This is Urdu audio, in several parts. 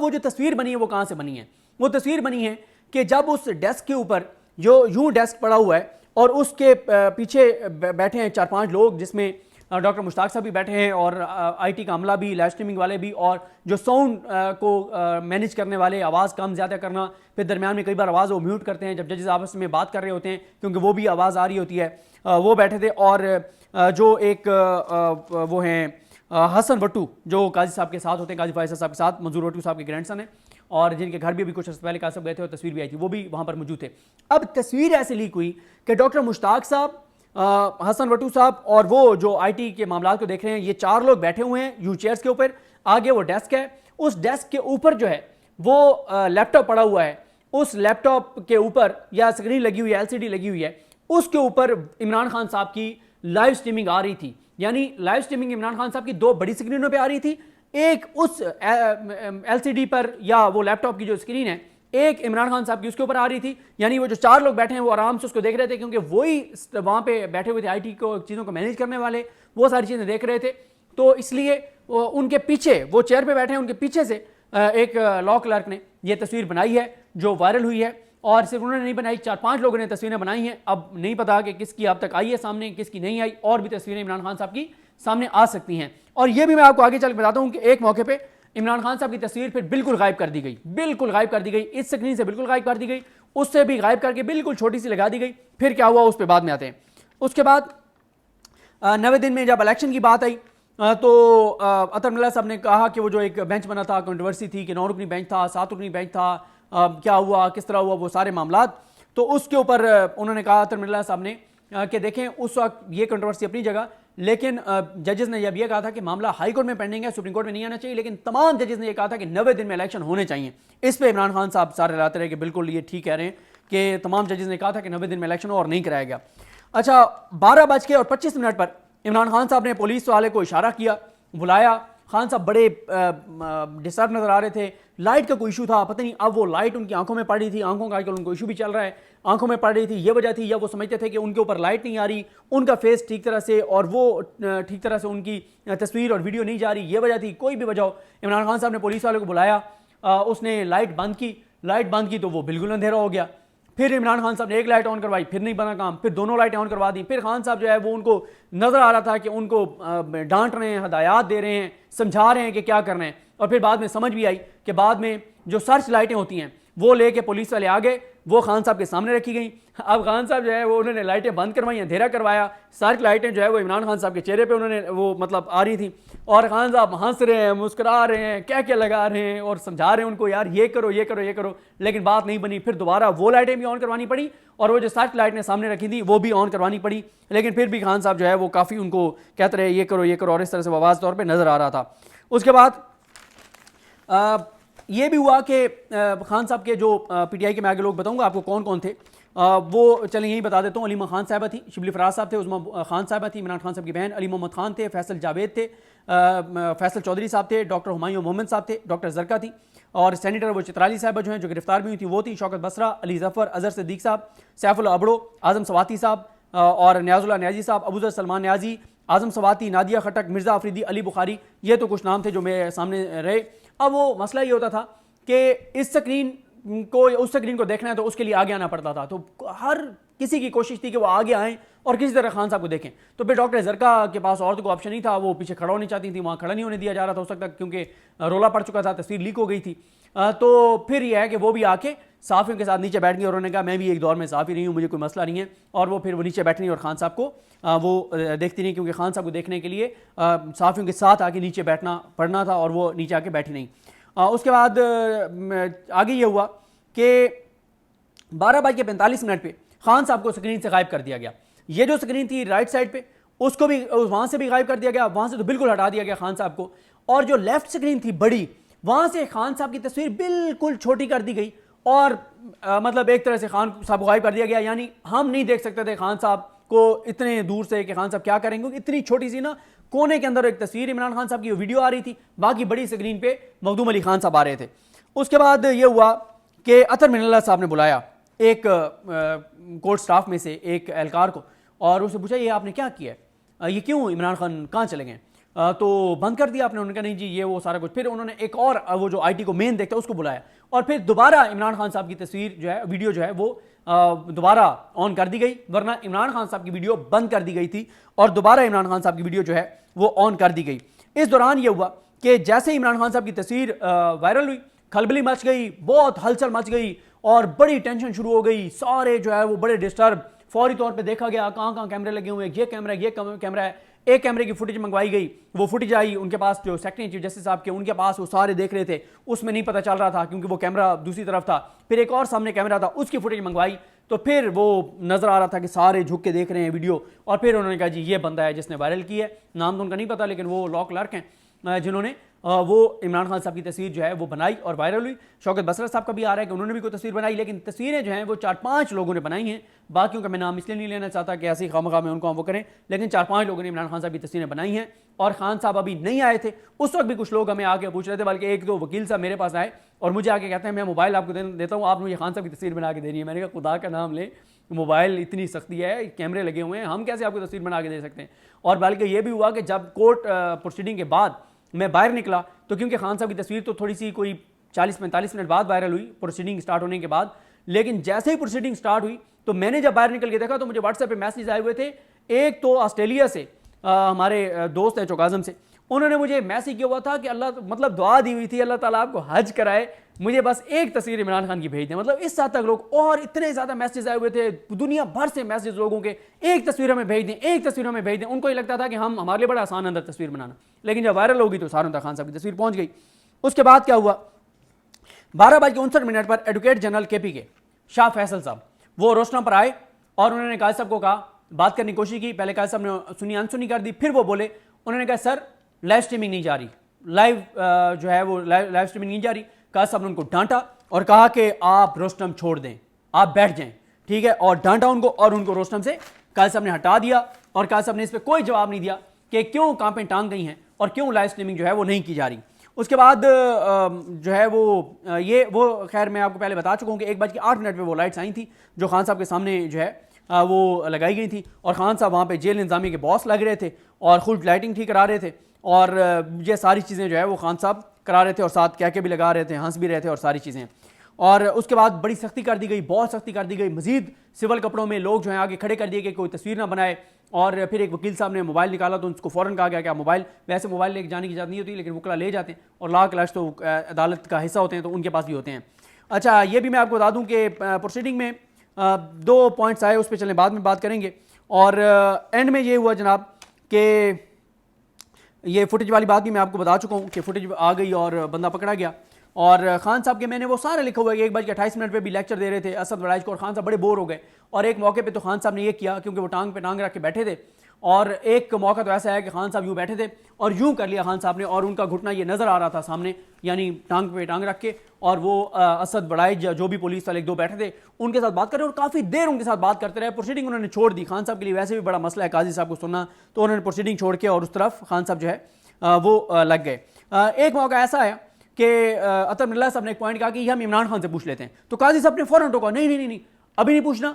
وہ جو تصویر بنی ہے وہ کہاں سے بنی ہے؟ وہ تصویر بنی ہے کہ جب اس ڈیسک کے اوپر جو یوں ڈیسک پڑا ہوا ہے اور اس کے پیچھے بیٹھے ہیں 4-5 لوگ، جس میں ڈاکٹر مشتاق صاحب بھی بیٹھے ہیں اور آئی ٹی کا عملہ بھی، لائیو اسٹریمنگ والے بھی، اور جو ساؤنڈ کو مینیج کرنے والے، آواز کم زیادہ کرنا، پھر درمیان میں کئی بار آواز وہ میوٹ کرتے ہیں جب ججز آپس میں بات کر رہے ہوتے ہیں کیونکہ وہ بھی آواز آ رہی ہوتی ہے، وہ بیٹھے تھے. اور جو ایک وہ ہیں حسن وٹو جو قاضی صاحب کے ساتھ ہوتے ہیں، قاضی فائز صاحب کے ساتھ، منظور وٹو صاحب کے گرینڈ سن ہیں، اور جن کے گھر بھی کچھ عرصے پہلے قاضی صاحب گئے تھے اور تصویر بھی آئی تھی، وہ بھی وہاں پر موجود تھے. اب تصویر ایسے لیک ہوئی کہ ڈاکٹر مشتاق صاحب، حسن وٹو صاحب اور وہ جو آئی ٹی کے معاملات کو دیکھ رہے ہیں، یہ 4 لوگ بیٹھے ہوئے ہیں یو چیئرز کے اوپر. آگے وہ ڈیسک ہے، اس ڈیسک کے اوپر جو ہے وہ لیپ ٹاپ پڑا ہوا ہے. اس لیپ ٹاپ کے اوپر یا اسکرین لگی ہوئی ہے، LCD لگی ہوئی ہے، اس کے اوپر عمران خان صاحب کی لائیو اسٹریمنگ آ رہی تھی. یعنی لائیو اسٹریمنگ عمران خان صاحب کی 2 بڑی اسکرینوں پہ آ رہی تھی، ایک اس LCD پر یا وہ لیپ ٹاپ کی جو اسکرین ہے، ایک عمران خان صاحب کی اس کے اوپر آ رہی تھی. یعنی وہ جو 4 لوگ بیٹھے ہیں وہ آرام سے اس کو دیکھ رہے تھے، کیونکہ وہی وہاں پہ بیٹھے ہوئے تھے آئی ٹی کو چیزوں کو مینیج کرنے والے، وہ ساری چیزیں دیکھ رہے تھے. تو اس لیے ان کے پیچھے وہ چیئر پہ بیٹھے ہیں، ان کے پیچھے سے ایک لا کلرک نے یہ تصویر بنائی ہے جو وائرل ہوئی ہے. اور صرف انہوں نے نہیں بنائی، 4-5 لوگوں نے تصویریں بنائی ہیں. اب نہیں پتا کہ کس کی اب تک آئی ہے سامنے، کس کی نہیں آئی، اور بھی تصویریں عمران خان صاحب کی سامنے آ سکتی ہیں. اور یہ بھی میں آپ کو آگے چل کے بتاتا ہوں کہ ایک موقع پہ عمران خان صاحب کی تصویر پھر بالکل غائب کر دی گئی، بالکل غائب کر دی گئی، اس سکرین سے بالکل غائب کر دی گئی، اس سے بھی غائب کر کے بالکل چھوٹی سی لگا دی گئی. پھر کیا ہوا اس پہ بعد میں آتے ہیں. اس کے بعد 90 دن میں جب الیکشن کی بات آئی تو عطر اللہ صاحب نے کہا کہ وہ جو ایک بینچ بنا تھا، کنٹروورسی تھی کہ 9 رکنی بینچ تھا، 7 رکنی بینچ تھا، کیا ہوا، کس طرح ہوا، وہ سارے معاملات. تو اس کے اوپر انہوں نے کہا عطر اللہ صاحب نے کہ دیکھیں اس وقت یہ کنٹروورسی اپنی جگہ، لیکن ججز نے جب یہ کہا تھا کہ معاملہ ہائی کورٹ میں پینڈنگ ہے، سپریم کورٹ میں نہیں آنا چاہیے، لیکن تمام ججز نے یہ کہا تھا کہ 90 دن میں الیکشن ہونے چاہیے. اس پہ عمران خان صاحب سارے لاتے رہے کہ بالکل یہ ٹھیک کہہ رہے ہیں کہ تمام ججز نے کہا تھا کہ 90 دن میں الیکشن ہو اور نہیں کرایا گیا. اچھا 12:25 پر عمران خان صاحب نے پولیس والے کو اشارہ کیا، بلایا. خان صاحب بڑے ڈسٹرب نظر آ رہے تھے، لائٹ کا کوئی ایشو تھا، پتہ نہیں اب وہ لائٹ ان کی آنکھوں میں پڑ رہی تھی، آنکھوں کا آج کل ان کو ایشو بھی چل رہا ہے، آنکھوں میں پڑ رہی تھی، یہ وجہ تھی، یا وہ سمجھتے تھے کہ ان کے اوپر لائٹ نہیں آ رہی، ان کا فیس ٹھیک طرح سے اور وہ ٹھیک طرح سے ان کی تصویر اور ویڈیو نہیں جا رہی، یہ وجہ تھی، کوئی بھی وجہ ہو. عمران خان صاحب نے پولیس والوں کو بلایا، اس نے لائٹ بند کی تو وہ بالکل اندھیرا ہو گیا. پھر عمران خان صاحب نے ایک لائٹ آن کروائی، پھر نہیں بنا کام، پھر دونوں لائٹیں آن کروا دیں. پھر خان صاحب جو ہے وہ ان کو نظر آ رہا تھا کہ ان کو ڈانٹ رہے ہیں، ہدایات دے رہے ہیں، سمجھا رہے ہیں کہ کیا کرنا ہے. اور پھر بعد میں سمجھ بھی آئی کہ بعد میں جو سرچ لائٹیں ہوتی ہیں وہ لے کے پولیس والے آگے، وہ خان صاحب کے سامنے رکھی گئیں. اب خان صاحب جو ہے وہ انہوں نے لائٹیں بند کروائی، اندھیرا کروایا. سرچ لائٹیں جو ہے وہ عمران خان صاحب کے چہرے پہ انہوں نے وہ مطلب آ رہی تھیں، اور خان صاحب ہنس رہے ہیں، مسکرا رہے ہیں، کیا لگا رہے ہیں اور سمجھا رہے ہیں ان کو یار یہ کرو یہ کرو یہ کرو، لیکن بات نہیں بنی. پھر دوبارہ وہ لائٹیں بھی آن کروانی پڑی اور وہ جو سرچ لائٹ نے سامنے رکھی تھی وہ بھی آن کروانی پڑی. لیکن پھر بھی خان صاحب جو ہے وہ کافی ان کو کہتے رہے یہ کرو یہ کرو، اور اس طرح سے آواز طور پہ نظر آ رہا تھا. اس کے بعد یہ بھی ہوا کہ خان صاحب کے جو پی ٹی آئی کے میں آگے لوگ بتاؤں گا آپ کو کون کون تھے، وہ چلیں یہی بتا دیتا ہوں. علیمہ خان صاحبہ تھی، شبلی فراز صاحب تھے، عظمیٰ خان صاحبہ تھی، عمران خان صاحب کی بہن، علی محمد خان تھے، فیصل جاوید تھے، فیصل چودھری صاحب تھے، ڈاکٹر ہمایوں محمد صاحب تھے، ڈاکٹر زرکا تھی، اور سینیٹر وہ چترالی صاحبہ جو ہیں جو گرفتار بھی ہوئی تھی وہ تھی، شوکت بسرا، علی ظفر، اظہر صدیق صاحب، سیف اللہ ابڑو، اعظم سواتی صاحب اور نیاز اللہ نیازی صاحب، ابو ذر سلمان نیازی، اعظم سواتی، نادیہ خٹک، مرزا آفریدی، علی بخاری. یہ تو کچھ نام تھے جو میرے سامنے رہے. اب وہ مسئلہ یہ ہوتا تھا کہ اس سکرین کو دیکھنا ہے تو اس کے لیے آگے آنا پڑتا تھا. تو ہر کسی کی کوشش تھی کہ وہ آگے آئیں اور کسی طرح خان صاحب کو دیکھیں. تو پھر ڈاکٹر زرکا کے پاس اور تو کوئی آپشن نہیں تھا، وہ پیچھے کھڑا ہونے چاہتی تھی، وہاں کھڑا نہیں ہونے دیا جا رہا تھا اس وقت تک کیونکہ رولا پڑ چکا تھا، تصویر لیک ہو گئی تھی. تو پھر یہ ہے کہ وہ بھی آ کے صحافیوں کے ساتھ نیچے بیٹھ گئی اور انہوں نے کہا میں بھی ایک دور میں صحافی رہی ہوں، مجھے کوئی مسئلہ نہیں ہے. اور وہ پھر وہ نیچے بیٹھ رہی اور خان صاحب کو وہ دیکھتی نہیں، کیونکہ خان صاحب کو دیکھنے کے لیے صحافیوں کے ساتھ آ کے نیچے بیٹھنا پڑنا تھا اور وہ نیچے آ کے بیٹھی نہیں. اس کے بعد آگے یہ ہوا کہ 12:45 پہ خان صاحب کو سکرین سے غائب کر دیا گیا. یہ جو سکرین تھی رائٹ سائڈ پہ اس کو بھی وہاں سے بھی غائب کر دیا گیا، وہاں سے تو بالکل ہٹا دیا گیا خان صاحب کو. اور جو لیفٹ سکرین تھی بڑی، وہاں سے خان صاحب کی تصویر بالکل چھوٹی کر دی گئی اور مطلب ایک طرح سے خان صاحب کو غائب کر دیا گیا. یعنی ہم نہیں دیکھ سکتے تھے خان صاحب کو اتنے دور سے کہ خان صاحب کیا کریں گے، اتنی چھوٹی سی نا کونے کے اندر ایک تصویر عمران خان صاحب کی ویڈیو آ رہی تھی، باقی بڑی سکرین پہ مخدوم علی خان صاحب آ رہے تھے. اس کے بعد یہ ہوا کہ عطر اللہ صاحب نے بلایا ایک کورٹ سٹاف میں سے ایک اہلکار کو اور اس سے پوچھا یہ آپ نے کیا کیا ہے، یہ کیوں عمران خان کہاں چلے گئے. تو بند کر دیا آپ نے. انہوں نے کہا نہیں جی یہ وہ سارا کچھ. پھر انہوں نے ایک اور وہ جو آئی ٹی کو مین دیکھتا ہے اس کو بلایا, اور پھر دوبارہ عمران خان صاحب کی تصویر جو ہے, ویڈیو جو ہے وہ دوبارہ آن کر دی گئی, ورنہ عمران خان صاحب کی ویڈیو بند کر دی گئی تھی اور دوبارہ عمران خان صاحب کی ویڈیو جو ہے وہ آن کر دی گئی. اس دوران یہ ہوا کہ جیسے عمران خان صاحب کی تصویر وائرل ہوئی, کھلبلی مچ گئی, بہت ہلچل مچ گئی اور بڑی ٹینشن شروع ہو گئی. سارے جو ہے وہ بڑے ڈسٹرب, فوری طور پہ دیکھا گیا کہاں کہاں کیمرے لگے ہوئے ہیں, یہ کیمرہ ہے. ایک کیمرے کی فوٹیج منگوائی گئی, وہ فوٹیج آئی ان کے پاس, جو سیکٹری چیف جسٹس صاحب کے ان کے پاس, وہ سارے دیکھ رہے تھے, اس میں نہیں پتہ چل رہا تھا کیونکہ وہ کیمرہ دوسری طرف تھا. پھر ایک اور سامنے کیمرہ تھا, اس کی فوٹیج منگوائی تو پھر وہ نظر آ رہا تھا کہ سارے جھک کے دیکھ رہے ہیں ویڈیو. اور پھر انہوں نے کہا جی یہ بندہ ہے جس نے وائرل کی ہے, نام تو ان کا نہیں پتا لیکن وہ لا کلرک ہیں جنہوں نے وہ عمران خان صاحب کی تصویر جو ہے وہ بنائی اور وائرل ہوئی. شوکت بصرت صاحب کا بھی آ رہا ہے کہ انہوں نے بھی کوئی تصویر بنائی, لیکن تصویریں جو ہیں وہ 4-5 لوگوں نے بنائی ہیں. باقیوں کا میں نام اس لیے نہیں لینا چاہتا کہ ایسی خواہ میں ان کو ہم وہ کریں, لیکن 4-5 لوگوں نے عمران خان صاحب کی تصویریں بنائی ہیں. اور خان صاحب ابھی نہیں آئے تھے اس وقت بھی کچھ لوگ ہمیں آ کے پوچھ رہے تھے, بلکہ ایک دو وکیل صاحب میرے پاس آئے اور مجھے آ کے کہتے ہیں میں موبائل آپ کو دیتا ہوں, آپ مجھے خان صاحب کی تصویر بنا کے دینی ہے. میں نے کہا خدا کا نام لیں, موبائل اتنی سختی ہے, کیمرے لگے ہوئے ہیں, ہم کیسے آپ کو تصویر بنا کے دے سکتے ہیں. اور بلکہ یہ بھی ہوا کہ جب کورٹ پروسیڈنگ کے بعد میں باہر نکلا تو کیونکہ خان صاحب کی تصویر تو تھوڑی سی کوئی 40-45 منٹ بعد وائرل ہوئی پروسیڈنگ سٹارٹ ہونے کے بعد, لیکن جیسے ہی پروسیڈنگ سٹارٹ ہوئی تو میں نے جب باہر نکل کے دیکھا تو مجھے واٹس ایپ پہ میسیج آئے ہوئے تھے. ایک تو آسٹریلیا سے ہمارے دوست ہیں چوکازم سے, انہوں نے مجھے میسیج کیا ہوا تھا کہ اللہ مطلب دعا دی ہوئی تھی اللہ تعالیٰ آپ کو حج کرائے, مجھے بس ایک تصویر عمران خان کی بھیج دیں. مطلب اس حد تک لوگ, اور اتنے زیادہ میسیج آئے ہوئے تھے دنیا بھر سے میسیج لوگوں کے, ایک تصویر ہمیں بھیج دیں, ایک تصویر ہمیں بھیج دیں. ان کو یہ لگتا تھا کہ ہمارے لیے بڑا آسان اندر تصویر بنانا, لیکن جب وائرل ہوگی تو ساروں تک خان صاحب کی تصویر پہنچ گئی. اس کے بعد کیا ہوا, 12:59 پر ایڈوکیٹ جنرل کے پی کے شاہ فیصل صاحب وہ روشنا پر آئے اور انہوں نے قاضی صاحب کو کہا, بات کرنے کی کوشش کی, پہلے قاضی صاحب نے سنی انسنی کر دی, پھر وہ بولے, انہوں نے کہا سر لائیو سٹریمنگ نہیں جا رہی, لائیو جو ہے وہ لائیو سٹریمنگ نہیں جا رہی. قاضی صاحب نے ان کو ڈانٹا اور کہا کہ آپ روشنم چھوڑ دیں, آپ بیٹھ جائیں, ٹھیک ہے, اور ڈانٹا ان کو, اور ان کو روشنم سے قاضی صاحب نے ہٹا دیا. اور قاضی صاحب نے اس پہ کوئی جواب نہیں دیا کہ کیوں کانپیں ٹانگ گئی ہیں اور کیوں لائیو سٹریمنگ جو ہے وہ نہیں کی جا رہی. اس کے بعد جو ہے وہ خیر میں آپ کو پہلے بتا چکا ہوں کہ 1:08 پہ وہ لائٹس آئی تھیں جو خان صاحب کے سامنے جو ہے وہ لگائی گئی تھیں, اور خان صاحب وہاں پہ جیل انتظامیہ کے باس لگ رہے تھے اور خود لائٹنگ ٹھیک کرا رہے تھے, اور یہ ساری چیزیں جو ہے وہ خان صاحب کرا رہے تھے, اور ساتھ کہہ کے بھی لگا رہے تھے, ہنس بھی رہے تھے اور ساری چیزیں. اور اس کے بعد بڑی سختی کر دی گئی, بہت سختی کر دی گئی, مزید سول کپڑوں میں لوگ جو ہیں آگے کھڑے کر دیے کہ کوئی تصویر نہ بنائے. اور پھر ایک وکیل صاحب نے موبائل نکالا تو اس کو فوراً کہا گیا کہ آپ موبائل, ویسے موبائل لے کے جانے کی اجازت نہیں ہوتی لیکن وکلا لے جاتے ہیں, اور لا کلش تو عدالت کا حصہ ہوتے ہیں تو ان کے پاس بھی ہوتے ہیں. اچھا یہ بھی میں آپ کو بتا دوں کہ پروسیڈنگ میں 2 پوائنٹس آئے, اس پہ چلیں بعد میں بات کریں گے. اور اینڈ میں یہ ہوا جناب کہ یہ فوٹیج والی بات بھی میں آپ کو بتا چکا ہوں کہ فوٹیج آ گئی اور بندہ پکڑا گیا. اور خان صاحب کے میں نے وہ سارے لکھا ہوا ہے, 1:28 پہ بھی لیکچر دے رہے تھے اسد وڑائچ کو, اور خان صاحب بڑے بور ہو گئے. اور ایک موقع پہ تو خان صاحب نے یہ کیا کیونکہ وہ ٹانگ پہ ٹانگ رکھ کے بیٹھے تھے, اور ایک موقع تو ایسا ہے کہ خان صاحب یوں بیٹھے تھے اور یوں کر لیا خان صاحب نے, اور ان کا گھٹنا یہ نظر آ رہا تھا سامنے, یعنی ٹانگ پہ ٹانگ رکھ کے, اور وہ اسد وڑائچ جو بھی پولیس والے 1-2 بیٹھے تھے ان کے ساتھ بات کر رہے, اور کافی دیر ان کے ساتھ بات کرتے رہے. پروسیڈنگ انہوں نے چھوڑ دی, خان صاحب کے لیے ویسے بھی بڑا مسئلہ ہے قاضی صاحب کو سننا, تو انہوں نے پروسیڈنگ چھوڑ کے اور اس طرف خان صاحب جو ہے وہ لگ گئے. ایک موقع ایسا ہے کہ عطر من اللہ صاحب نے ایک پوائنٹ کہا کہ یہ ہم عمران خان سے پوچھ لیتے ہیں, تو قاضی صاحب نے فوراً ٹوکا, نہیں ابھی نہیں پوچھنا,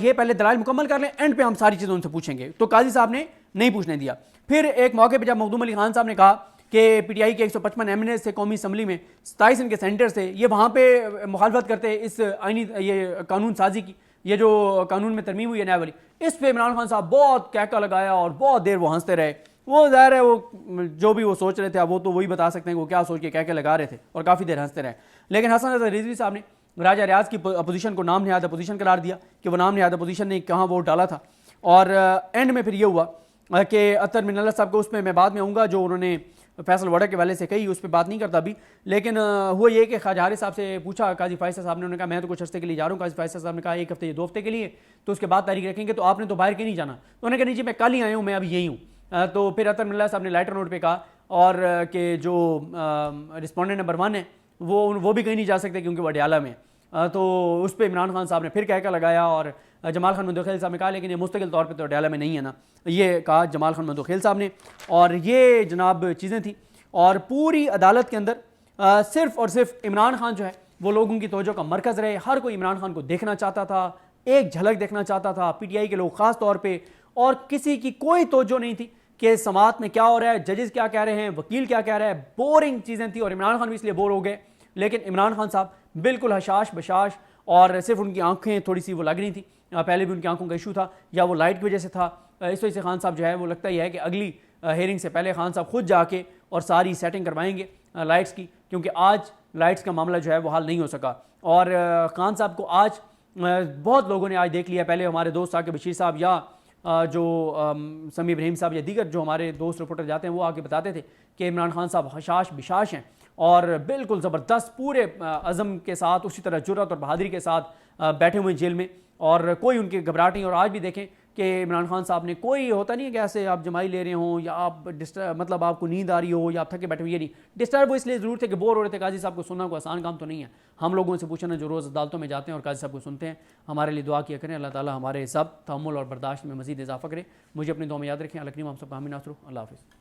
یہ پہلے دلائل مکمل کر لیں, اینڈ پہ ہم ساری چیزیں ان سے پوچھیں گے. تو قاضی صاحب نے نہیں پوچھنے دیا. پھر ایک موقع پہ جب مخدوم علی خان صاحب نے کہا کہ پی ٹی آئی کے 155 ایم این اے سے قومی اسمبلی میں 27 ان کے سینٹر سے یہ وہاں پہ مخالفت کرتے اس آئینی یہ قانون سازی کی, یہ جو قانون میں ترمیم ہوئی ہے نیا والی, اس پہ عمران خان صاحب بہت کہکا لگایا اور بہت دیر وہ ہنستے رہے. وہ ظاہر ہے وہ جو بھی وہ سوچ رہے تھے اب وہ تو وہی بتا سکتے ہیں کہ وہ کیا سوچ کے کہہ کے لگا رہے تھے, اور کافی دیر ہنستے رہے. لیکن حسن رضا رضوی صاحب نے راجہ ریاض کی اپوزیشن کو نام نہاد اپوزیشن قرار دیا کہ وہ نام نہاد اپوزیشن نے کہاں ووٹ ڈالا تھا. اور اینڈ میں پھر یہ ہوا کہ عطر من اللہ صاحب کو, اس پہ میں بعد میں آؤں گا, جو انہوں نے فیصل وڑا کے والے سے کہی اس پہ بات نہیں کرتا ابھی, لیکن ہوا یہ کہ خواجہ حارث صاحب سے پوچھا قاضی فائصہ صاحب نے, انہوں نے کہا میں تو کچھ عرصے کے لیے جا رہا ہوں. قاضی فائصہ صاحب نے کہا 1 ہفتے 2 ہفتے کے لیے, تو اس کے بعد تاریخ رکھیں گے, تو آپ نے تو باہر کے نہیں جانا. تو انہوں نے کہا نہیں جی میں کل ہی آیا ہوں, میں ابھی یہی ہوں. تو پھر عطر من اللہ صاحب نے لائٹر نوٹ پہ کہا اور کہ جو رسپونڈنٹ نمبر 1 ہے وہ بھی کہیں نہیں جا سکتے کیونکہ وہ اڈیالہ میں. تو اس پہ عمران خان صاحب نے پھر کہہ لگایا, اور جمال خان مندوخیل صاحب نے کہا لیکن یہ مستقل طور پہ تو اڈیالہ میں نہیں ہے نا, یہ کہا جمال خان مندوخیل صاحب نے. اور یہ جناب چیزیں تھیں, اور پوری عدالت کے اندر صرف اور صرف عمران خان جو ہے وہ لوگوں کی توجہ کا مرکز رہے. ہر کوئی عمران خان کو دیکھنا چاہتا تھا, ایک جھلک دیکھنا چاہتا تھا, پی ٹی آئی کے لوگ خاص طور پہ, اور کسی کی کوئی توجہ نہیں تھی کہ سماعت میں کیا ہو رہا ہے, ججز کیا کہہ رہے ہیں, وکیل کیا کہہ رہا ہے. بورنگ چیزیں تھیں اور عمران خان بھی اس لیے بور ہو گئے. لیکن عمران خان صاحب بالکل حشاش بشاش, اور صرف ان کی آنکھیں تھوڑی سی وہ لگ رہی تھیں, پہلے بھی ان کی آنکھوں کا ایشو تھا, یا وہ لائٹ کی وجہ سے تھا. اس وجہ سے خان صاحب جو ہے وہ لگتا ہی ہے کہ اگلی ہیئرنگ سے پہلے خان صاحب خود جا کے اور ساری سیٹنگ کروائیں گے لائٹس کی, کیونکہ آج لائٹس کا معاملہ جو ہے وہ حل نہیں ہو سکا. اور خان صاحب کو آج بہت لوگوں نے آج دیکھ لیا, پہلے ہمارے دوست ثاقب بشیر صاحب یا جو سمیع ابراہیم صاحب یا دیگر جو ہمارے دوست رپورٹر جاتے ہیں وہ آ کے بتاتے تھے کہ عمران خان صاحب حشاش بشاش ہیں اور بالکل زبردست پورے عزم کے ساتھ, اسی طرح جرأت اور بہادری کے ساتھ بیٹھے ہوئے ہیں جیل میں, اور کوئی ان کی گھبراہٹ نہیں. اور آج بھی دیکھیں کہ عمران خان صاحب نے کوئی ہوتا نہیں ہے کہ ایسے آپ جمائی لے رہے ہوں یا آپ مطلب آپ کو نیند آ رہی ہو یا آپ تھکے بیٹھے ہوئے, یہ نہیں. ڈسٹرب وہ اس لیے ضرور تھے کہ بور ہو رہے تھے. قاضی صاحب کو سننا کوئی آسان کام تو نہیں ہے. ہم لوگوں سے پوچھنا جو روز عدالتوں میں جاتے ہیں اور قاضی صاحب کو سنتے ہیں, ہمارے لیے دعا کیا کریں, اللہ تعالیٰ ہمارے سب تحمل اور برداشت میں مزید اضافہ کرے. مجھے اپنی دعا میں یاد رکھیں. اللہ کریم ہم سب کو آمین. اللہ حافظ.